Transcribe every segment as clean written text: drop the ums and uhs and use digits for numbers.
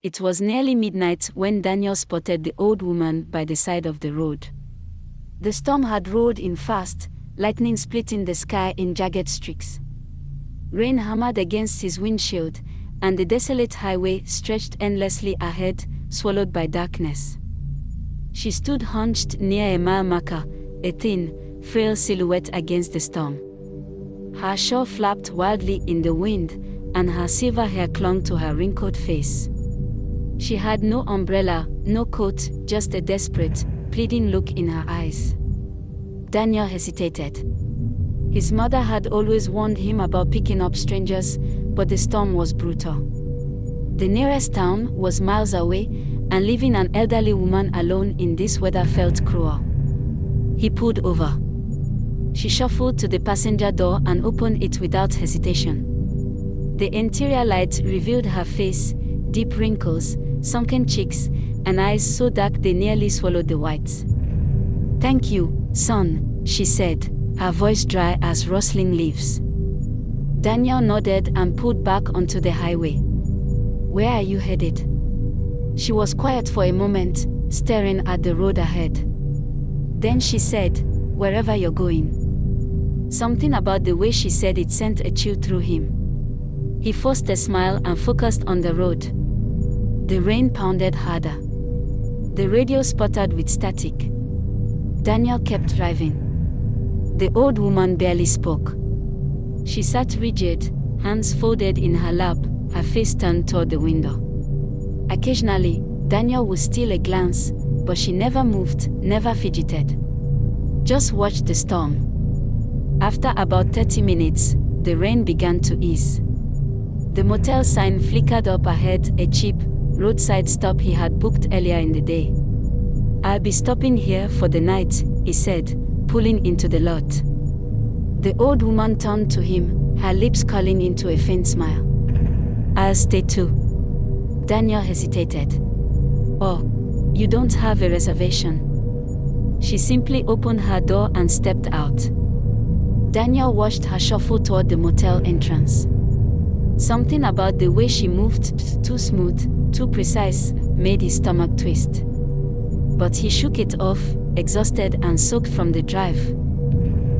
It was nearly midnight when Daniel spotted the old woman by the side of the road. The storm had rolled in fast, lightning splitting the sky in jagged streaks. Rain hammered against his windshield, and the desolate highway stretched endlessly ahead, swallowed by darkness. She stood hunched near a mile marker, a thin, frail silhouette against the storm. Her shawl flapped wildly in the wind, and her silver hair clung to her wrinkled face. She had no umbrella, no coat, just a desperate, pleading look in her eyes. Daniel hesitated. His mother had always warned him about picking up strangers, but the storm was brutal. The nearest town was miles away, and leaving an elderly woman alone in this weather felt cruel. He pulled over. She shuffled to the passenger door and opened it without hesitation. The interior light revealed her face, deep wrinkles, sunken cheeks, and eyes so dark they nearly swallowed the whites. "Thank you, son," she said, her voice dry as rustling leaves. Daniel nodded and pulled back onto the highway. "Where are you headed?" She was quiet for a moment, staring at the road ahead. Then she said, "Wherever you're going." Something about the way she said it sent a chill through him. He forced a smile and focused on the road. The rain pounded harder. The radio sputtered with static. Daniel kept driving. The old woman barely spoke. She sat rigid, hands folded in her lap, her face turned toward the window. Occasionally, Daniel would steal a glance, but she never moved, never fidgeted. Just watched the storm. After about 30 minutes, the rain began to ease. The motel sign flickered up ahead, a cheap, roadside stop he had booked earlier in the day. "I'll be stopping here for the night," he said, pulling into the lot. The old woman turned to him, her lips curling into a faint smile. "I'll stay too." Daniel hesitated. "Oh, you don't have a reservation?" She simply opened her door and stepped out. Daniel watched her shuffle toward the motel entrance. Something about the way she moved, too smooth, too precise, made his stomach twist. But he shook it off, exhausted and soaked from the drive.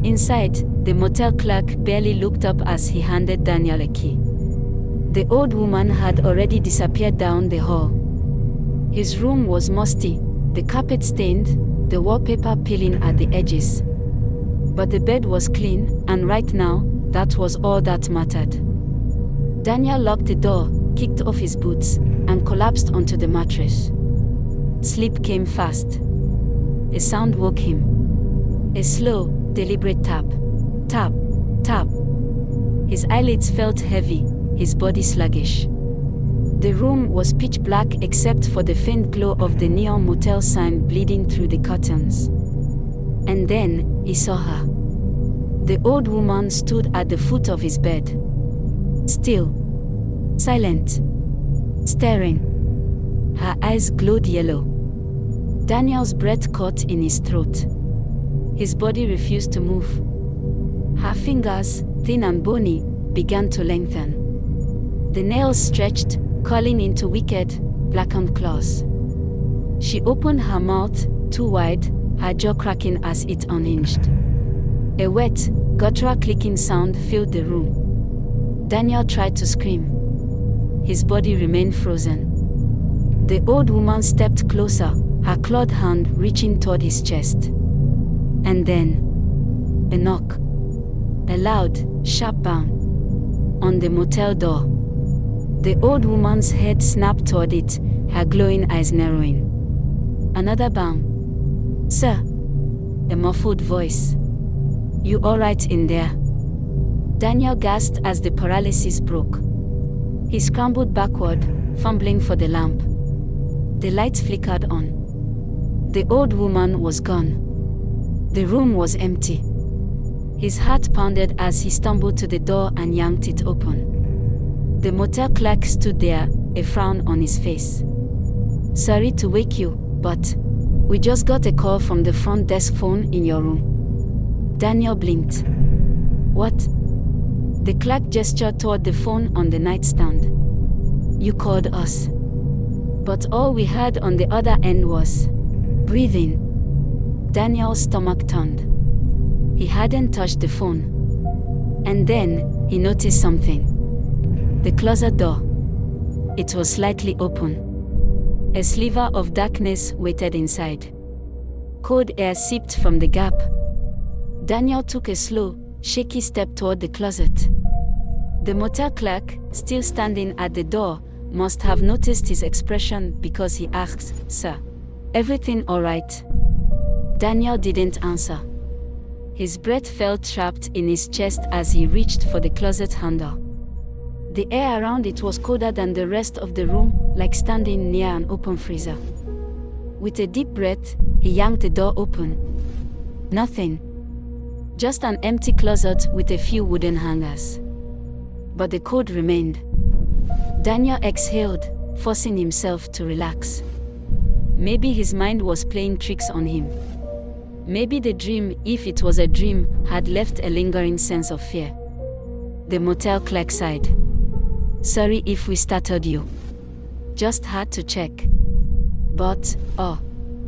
Inside, the motel clerk barely looked up as he handed Daniel a key. The old woman had already disappeared down the hall. His room was musty, the carpet stained, the wallpaper peeling at the edges. But the bed was clean, and right now, that was all that mattered. Daniel locked the door, kicked off his boots, and collapsed onto the mattress. Sleep came fast. A sound woke him. A slow, deliberate tap. Tap, tap. His eyelids felt heavy, his body sluggish. The room was pitch black except for the faint glow of the neon motel sign bleeding through the curtains. And then, he saw her. The old woman stood at the foot of his bed. Still. Silent. Staring. Her eyes glowed yellow. Daniel's breath caught in his throat. His body refused to move. Her fingers, thin and bony, began to lengthen. The nails stretched, curling into wicked, blackened claws. She opened her mouth, too wide, her jaw cracking as it unhinged. A wet, guttural clicking sound filled the room. Daniel tried to scream. His body remained frozen. The old woman stepped closer, her clawed hand reaching toward his chest. And then, a knock. A loud, sharp bang. On the motel door. The old woman's head snapped toward it, her glowing eyes narrowing. Another bang. "Sir." A muffled voice. "You all right in there?" Daniel gasped as the paralysis broke. He scrambled backward, fumbling for the lamp. The light flickered on. The old woman was gone. The room was empty. His heart pounded as he stumbled to the door and yanked it open. The motel clerk stood there, a frown on his face. "Sorry to wake you, but we just got a call from the front desk phone in your room." Daniel blinked. "What?" The clerk gestured toward the phone on the nightstand. "You called us." But all we heard on the other end was breathing. Daniel's stomach turned. He hadn't touched the phone. And then, he noticed something. The closet door. It was slightly open. A sliver of darkness waited inside. Cold air seeped from the gap. Daniel took a slow, shaky step toward the closet. The motel clerk, still standing at the door, must have noticed his expression because he asked, "Sir, everything all right?" Daniel didn't answer. His breath felt trapped in his chest as he reached for the closet handle. The air around it was colder than the rest of the room, like standing near an open freezer. With a deep breath, he yanked the door open. Nothing. Just an empty closet with a few wooden hangers. But the cold remained. Daniel exhaled, forcing himself to relax. Maybe his mind was playing tricks on him. Maybe the dream, if it was a dream, had left a lingering sense of fear. The motel clerk sighed. "Sorry if we startled you. Just had to check. But,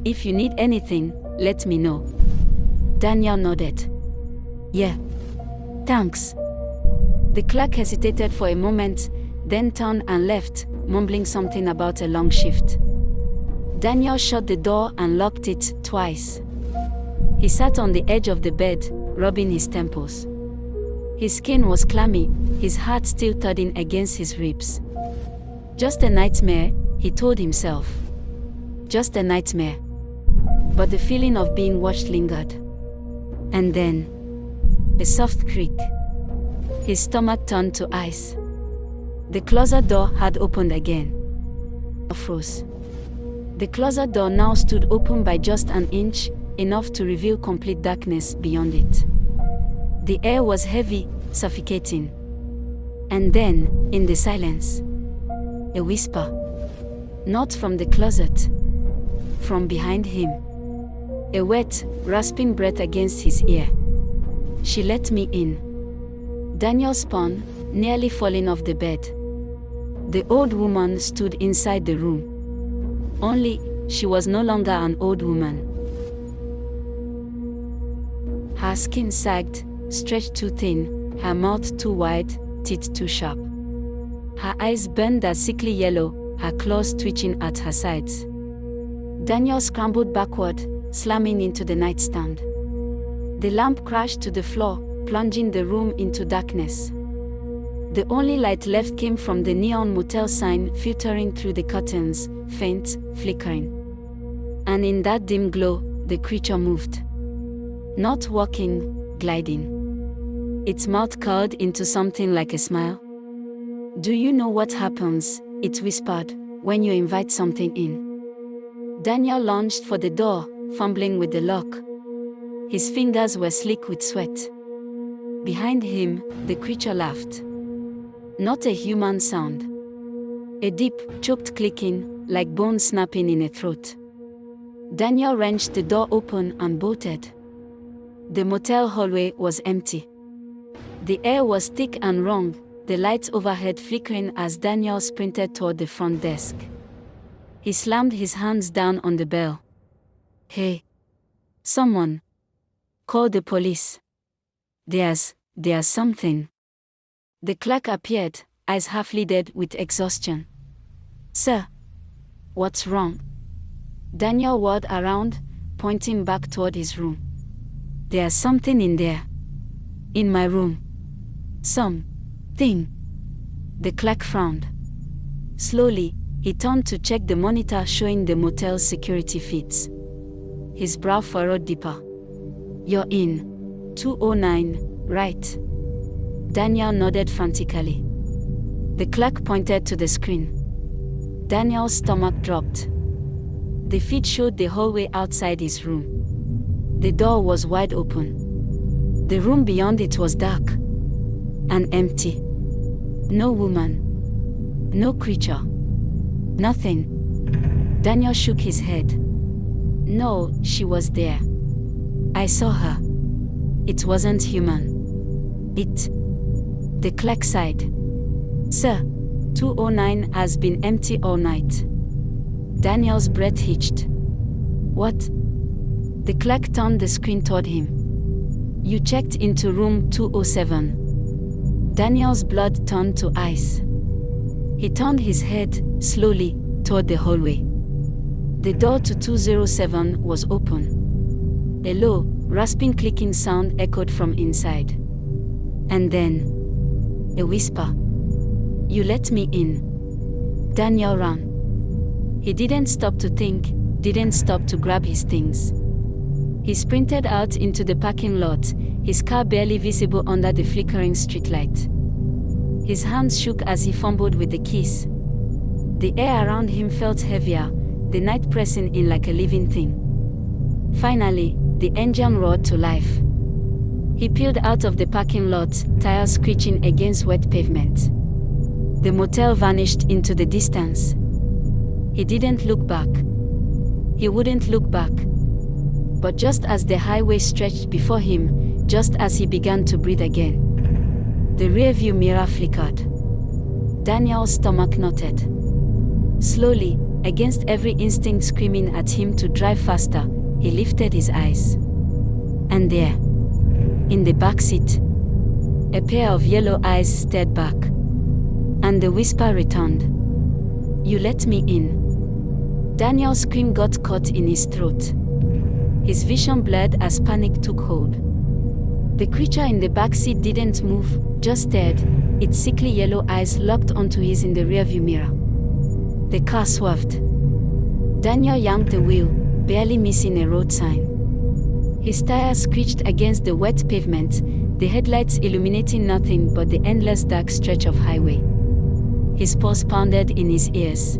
if you need anything, let me know." Daniel nodded. "Yeah. Thanks." The clerk hesitated for a moment, then turned and left, mumbling something about a long shift. Daniel shut the door and locked it twice. He sat on the edge of the bed, rubbing his temples. His skin was clammy, his heart still thudding against his ribs. Just a nightmare, he told himself. Just a nightmare. But the feeling of being watched lingered. And then, a soft creak. His stomach turned to ice. The closet door had opened again. Froze. The closet door now stood open by just an inch, enough to reveal complete darkness beyond it. The air was heavy, suffocating. And then, in the silence, a whisper. Not from the closet. From behind him. A wet, rasping breath against his ear. "She let me in." Daniel spun, nearly falling off the bed. The old woman stood inside the room. Only, she was no longer an old woman. Her skin sagged, stretched too thin, her mouth too wide, teeth too sharp. Her eyes burned a sickly yellow, her claws twitching at her sides. Daniel scrambled backward, slamming into the nightstand. The lamp crashed to the floor, plunging the room into darkness. The only light left came from the neon motel sign filtering through the curtains, faint, flickering. And in that dim glow, the creature moved. Not walking, gliding. Its mouth curled into something like a smile. "Do you know what happens," it whispered, "when you invite something in?" Daniel lunged for the door, fumbling with the lock. His fingers were slick with sweat. Behind him, the creature laughed. Not a human sound. A deep, choked clicking, like bones snapping in a throat. Daniel wrenched the door open and bolted. The motel hallway was empty. The air was thick and wrong, the lights overhead flickering as Daniel sprinted toward the front desk. He slammed his hands down on the bell. "Hey! Someone! Call the police. There's something." The clerk appeared, eyes half-lidded with exhaustion. "Sir, what's wrong?" Daniel whirled around, pointing back toward his room. "There's something in there. In my room. Something." The clerk frowned. Slowly, he turned to check the monitor showing the motel's security feeds. His brow furrowed deeper. "You're in 209, right?" Daniel nodded frantically. The clerk pointed to the screen. Daniel's stomach dropped. The feed showed the hallway outside his room. The door was wide open. The room beyond it was dark and empty. No woman. No creature. Nothing. Daniel shook his head. "No, she was there. I saw her. It wasn't human. The clerk sighed. "Sir, 209 has been empty all night." Daniel's breath hitched. What? The clerk turned the screen toward him. You checked into room 207. Daniel's blood turned to ice. He turned his head, slowly, toward the hallway. The door to 207 was open. A low, rasping clicking sound echoed from inside. And then, a whisper. You let me in. Daniel ran. He didn't stop to think, didn't stop to grab his things. He sprinted out into the parking lot, his car barely visible under the flickering streetlight. His hands shook as he fumbled with the keys. The air around him felt heavier, the night pressing in like a living thing. Finally, the engine roared to life. He peeled out of the parking lot, tires screeching against wet pavement. The motel vanished into the distance. He didn't look back. He wouldn't look back. But just as the highway stretched before him, just as he began to breathe again, the rearview mirror flickered. Daniel's stomach knotted. Slowly, against every instinct screaming at him to drive faster, he lifted his eyes. And there, in the back seat, a pair of yellow eyes stared back. And the whisper returned. You let me in. Daniel's scream got caught in his throat. His vision blurred as panic took hold. The creature in the back seat didn't move, just stared, its sickly yellow eyes locked onto his in the rearview mirror. The car swerved. Daniel yanked the wheel, barely missing a road sign. His tires screeched against the wet pavement, the headlights illuminating nothing but the endless dark stretch of highway. His pulse pounded in his ears.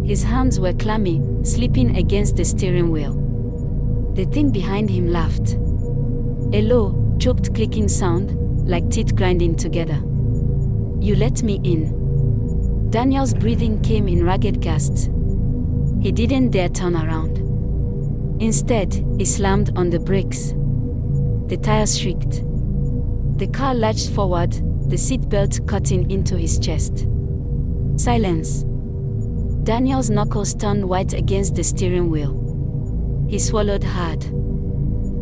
His hands were clammy, slipping against the steering wheel. The thing behind him laughed. A low, choked clicking sound, like teeth grinding together. You let me in. Daniel's breathing came in ragged gasps. He didn't dare turn around. Instead, he slammed on the brakes. The tires shrieked. The car lurched forward, the seatbelt cutting into his chest. Silence. Daniel's knuckles turned white against the steering wheel. He swallowed hard.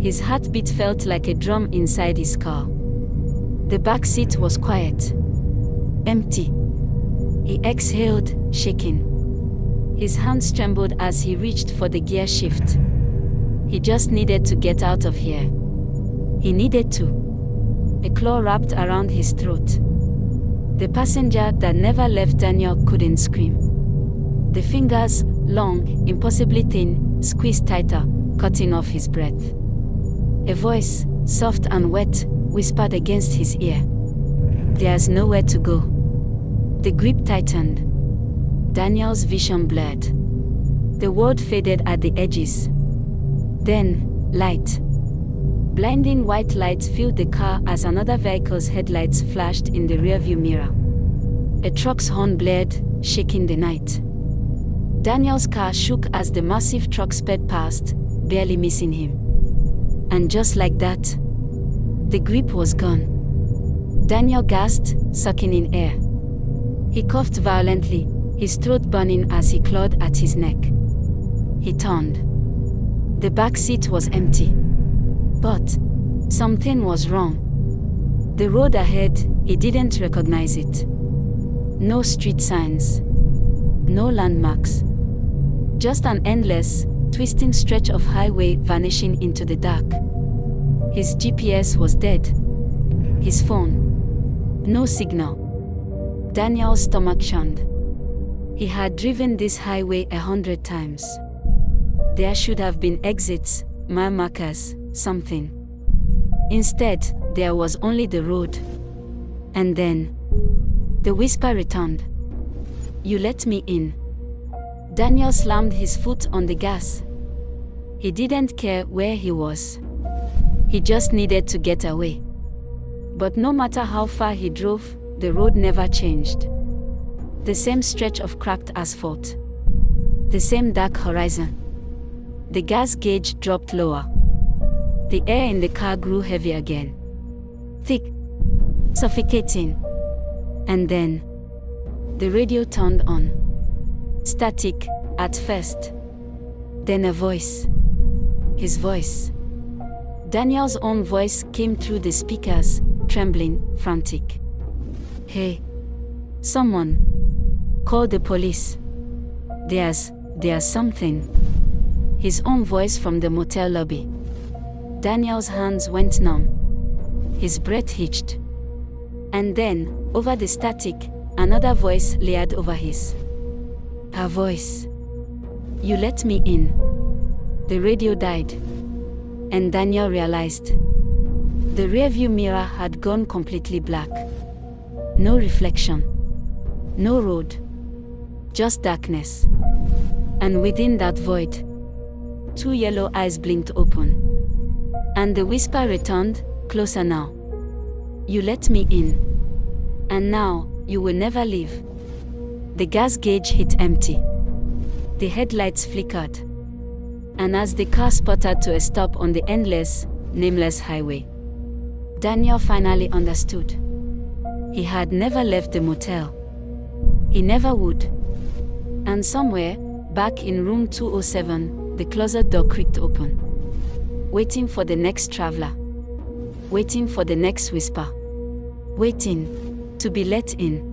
His heartbeat felt like a drum inside his car. The back seat was quiet. Empty. He exhaled, shaking. His hands trembled as he reached for the gear shift. He just needed to get out of here. He needed to. A claw wrapped around his throat. The passenger that never left Daniel couldn't scream. The fingers, long, impossibly thin, squeezed tighter, cutting off his breath. A voice, soft and wet, whispered against his ear. There's nowhere to go. The grip tightened. Daniel's vision blurred. The world faded at the edges. Then, light. Blinding white lights filled the car as another vehicle's headlights flashed in the rearview mirror. A truck's horn blared, shaking the night. Daniel's car shook as the massive truck sped past, barely missing him. And just like that, the grip was gone. Daniel gasped, sucking in air. He coughed violently, his throat burning as he clawed at his neck. He turned. The back seat was empty. But something was wrong. The road ahead, he didn't recognize it. No street signs. No landmarks. Just an endless, twisting stretch of highway vanishing into the dark. His GPS was dead. His phone. No signal. Daniel's stomach churned. He had driven this highway 100 times. There should have been exits, mile markers, something. Instead, there was only the road. And then, the whisper returned. You let me in. Daniel slammed his foot on the gas. He didn't care where he was. He just needed to get away. But no matter how far he drove, the road never changed. The same stretch of cracked asphalt. The same dark horizon. The gas gauge dropped lower. The air in the car grew heavy again. Thick. Suffocating. And then, the radio turned on. Static, at first. Then a voice. His voice. Daniel's own voice came through the speakers, trembling, frantic. "Hey. Someone. Call the police. There's something." His own voice from the motel lobby. Daniel's hands went numb. His breath hitched. And then, over the static, another voice layered over his. Her voice. "You let me in." The radio died. And Daniel realized. The rearview mirror had gone completely black. No reflection. No road. Just darkness. And within that void, 2 yellow eyes blinked open. And the whisper returned, "Closer now. You let me in. And now, you will never leave." The gas gauge hit empty. The headlights flickered. And as the car sputtered to a stop on the endless, nameless highway, Daniel finally understood. He had never left the motel. He never would. And somewhere, back in room 207, the closet door creaked open. Waiting for the next traveler. Waiting for the next whisper. Waiting to be let in.